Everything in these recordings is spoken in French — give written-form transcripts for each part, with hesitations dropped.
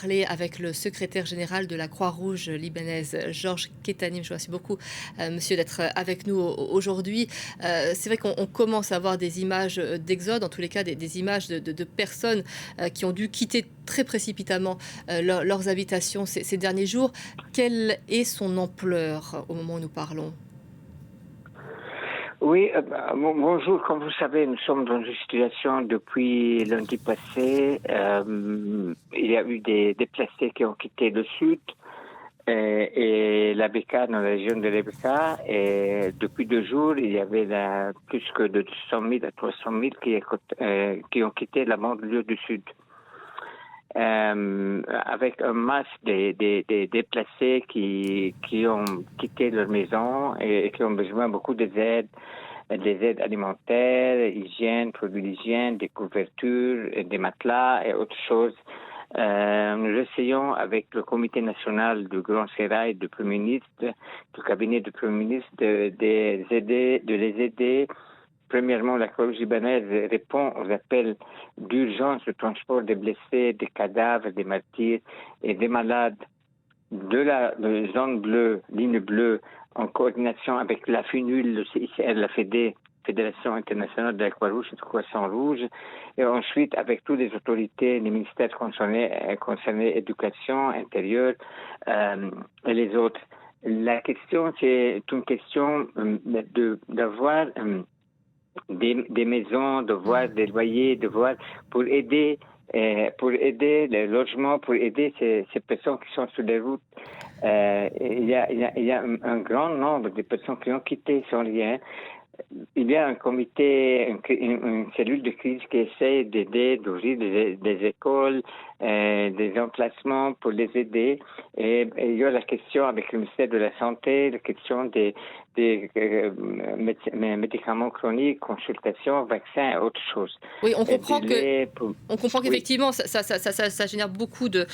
parler avec le secrétaire général de la Croix-Rouge libanaise, Georges Ketanim. Je vous remercie beaucoup, monsieur, d'être avec nous aujourd'hui. C'est vrai qu'on commence à avoir des images d'exode, en tous les cas des images de personnes qui ont dû quitter très précipitamment leurs habitations ces derniers jours. Quelle est son ampleur au moment où nous parlons? Oui, bonjour. Comme vous savez, nous sommes dans une situation depuis lundi passé. Il y a eu des déplacés qui ont quitté le sud et la Bekaa, dans la région de la Bekaa. Et depuis 2 jours, il y avait plus que de 200 000 à 300 000 qui ont quitté la banlieue du sud. Avec un masse des déplacés qui ont quitté leur maison et qui ont besoin beaucoup des aides alimentaires, hygiène, produits d'hygiène, des couvertures, des matelas et autres choses. Nous essayons avec le comité national du Grand Sérail du Premier ministre, du cabinet du Premier ministre, de les aider. Premièrement, la Croix-Rouge libanaise répond aux appels d'urgence de transport des blessés, des cadavres, des martyrs et des malades de la zone bleue, ligne bleue, en coordination avec la FUNUL, le CICR, la Fédération internationale de la Croix-Rouge et du Croissant-Rouge, et ensuite avec toutes les autorités, les ministères concernés éducation, intérieur et les autres. La question, c'est une question d'avoir des maisons, de voir des loyers, de voir pour aider le logement, pour aider ces personnes qui sont sur les routes. Il y a un grand nombre de personnes qui ont quitté sans rien. Il y a un comité, une cellule de crise qui essaie d'aider, d'ouvrir des écoles, des emplacements pour les aider. Et il y a la question avec le ministère de la Santé, la question des médicaments chroniques, consultations, vaccins et autres choses. Oui, on comprend Oui. qu'effectivement, ça génère beaucoup de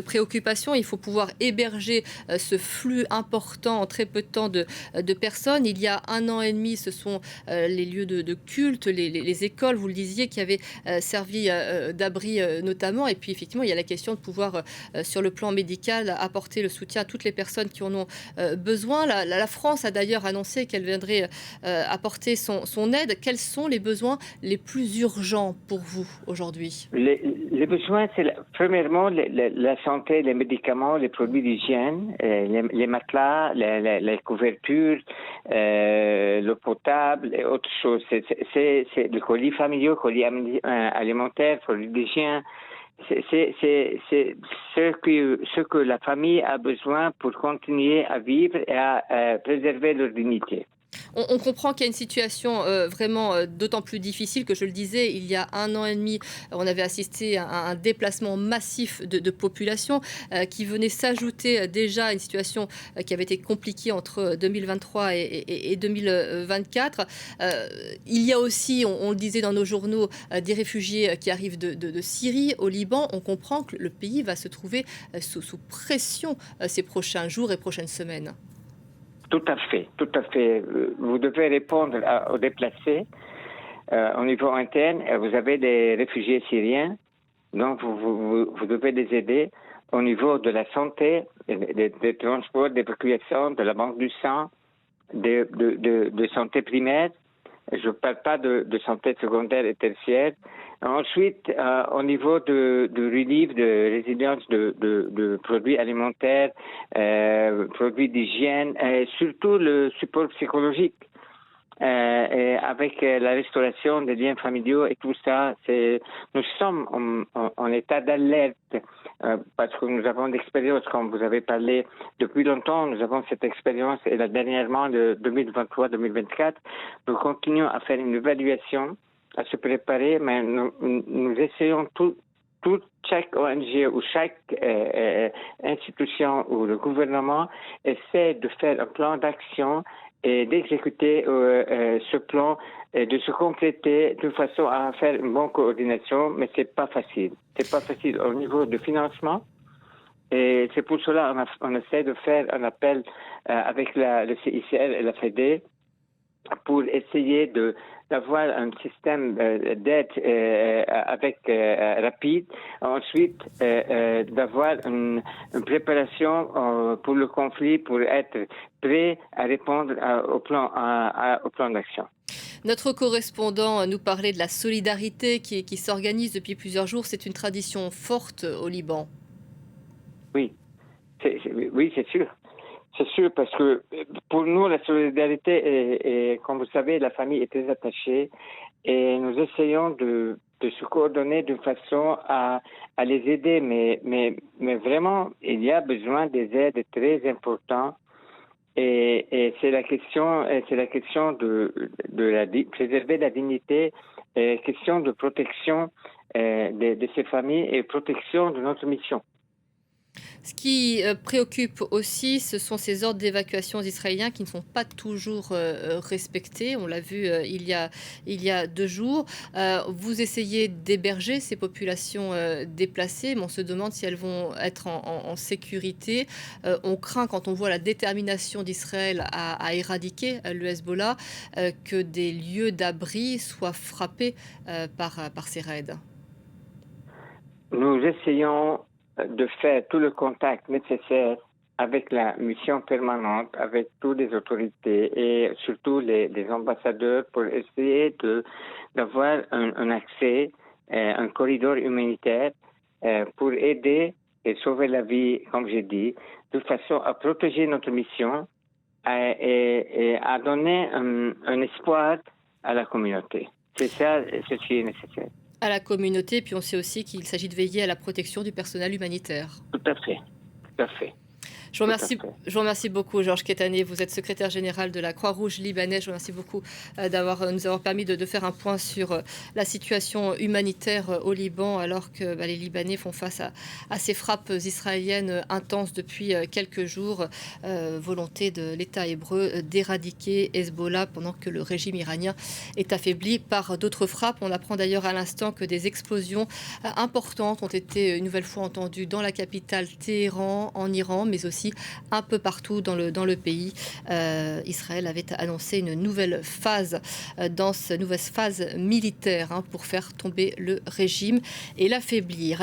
préoccupations. Il faut pouvoir héberger ce flux important en très peu de temps de personnes. Il y a 1 an et demi, ce sont les lieux de culte, les écoles, vous le disiez, qui avaient servi d'abri notamment. Et puis effectivement, il y a la question de pouvoir, sur le plan médical, apporter le soutien à toutes les personnes qui en ont besoin. La France a d'ailleurs annoncé qu'elle viendrait apporter son aide. Quels sont les besoins les plus urgents pour vous aujourd'hui? Les besoins, c'est premièrement la santé, les médicaments, les produits d'hygiène, les matelas, les couvertures, l'eau potable et autres choses. C'est le colis familiaux, colis alimentaires, produits d'hygiène. C'est ce que la famille a besoin pour continuer à vivre et à préserver leur dignité. On comprend qu'il y a une situation vraiment d'autant plus difficile que, je le disais, il y a 1 an et demi, on avait assisté à un déplacement massif de population qui venait s'ajouter déjà à une situation qui avait été compliquée entre 2023 et 2024. Il y a aussi, on le disait dans nos journaux, des réfugiés qui arrivent de Syrie, au Liban. On comprend que le pays va se trouver sous pression ces prochains jours et prochaines semaines. Tout à fait, tout à fait. Vous devez répondre aux déplacés. Au niveau interne, vous avez des réfugiés syriens, donc vous devez les aider. Au niveau de la santé, des transports, des évacuations, de la banque du sang, de santé primaire. Je ne parle pas de santé secondaire et tertiaire. Ensuite, au niveau de relief, de résilience de produits alimentaires, produits d'hygiène, et surtout le support psychologique. Et avec la restauration des liens familiaux et tout ça, nous sommes en état d'alerte parce que nous avons d'expérience, comme vous avez parlé depuis longtemps, nous avons cette expérience et dernièrement de 2023-2024, nous continuons à faire une évaluation, à se préparer, mais nous essayons chaque ONG ou chaque institution ou le gouvernement essaie de faire un plan d'action et d'exécuter ce plan et de se compléter de façon à faire une bonne coordination, mais c'est pas facile. C'est pas facile au niveau de financement. Et c'est pour cela qu'on essaie de faire un appel avec le CICR et la FEDE pour essayer d'avoir un système d'aide rapide. Ensuite, d'avoir une préparation pour le conflit, pour être prêt à répondre au plan d'action. Notre correspondant nous parlait de la solidarité qui s'organise depuis plusieurs jours. C'est une tradition forte au Liban. Oui, oui, c'est sûr. C'est sûr, parce que pour nous, la solidarité, comme vous savez, la famille est très attachée et nous essayons de se coordonner de façon à les aider. Mais vraiment, il y a besoin des aides très importantes. Et c'est la question de préserver la dignité, question de protection de ces familles et protection de notre mission. Ce qui préoccupe aussi, ce sont ces ordres d'évacuation israéliens qui ne sont pas toujours respectés. On l'a vu il y a 2 jours. Vous essayez d'héberger ces populations déplacées, mais on se demande si elles vont être en sécurité. On craint, quand on voit la détermination d'Israël à éradiquer le Hezbollah, que des lieux d'abri soient frappés par ces raids. Nous essayons de faire tout le contact nécessaire avec la mission permanente, avec toutes les autorités et surtout les ambassadeurs pour essayer d'avoir un accès, un corridor humanitaire pour aider et sauver la vie, comme j'ai dit, de façon à protéger notre mission et à donner un espoir à la communauté. C'est ça ce qui est nécessaire. À la communauté, puis on sait aussi qu'il s'agit de veiller à la protection du personnel humanitaire. Tout à fait, tout à fait. Je vous remercie beaucoup, Georges Ketané. Vous êtes secrétaire général de la Croix-Rouge libanaise. Je vous remercie beaucoup nous avoir permis de faire un point sur la situation humanitaire au Liban, alors que les Libanais font face à ces frappes israéliennes intenses depuis quelques jours. Volonté de l'État hébreu d'éradiquer Hezbollah pendant que le régime iranien est affaibli par d'autres frappes. On apprend d'ailleurs à l'instant que des explosions importantes ont été une nouvelle fois entendues dans la capitale Téhéran, en Iran, mais aussi un peu partout dans le pays. Israël avait annoncé une nouvelle phase militaire pour faire tomber le régime et l'affaiblir.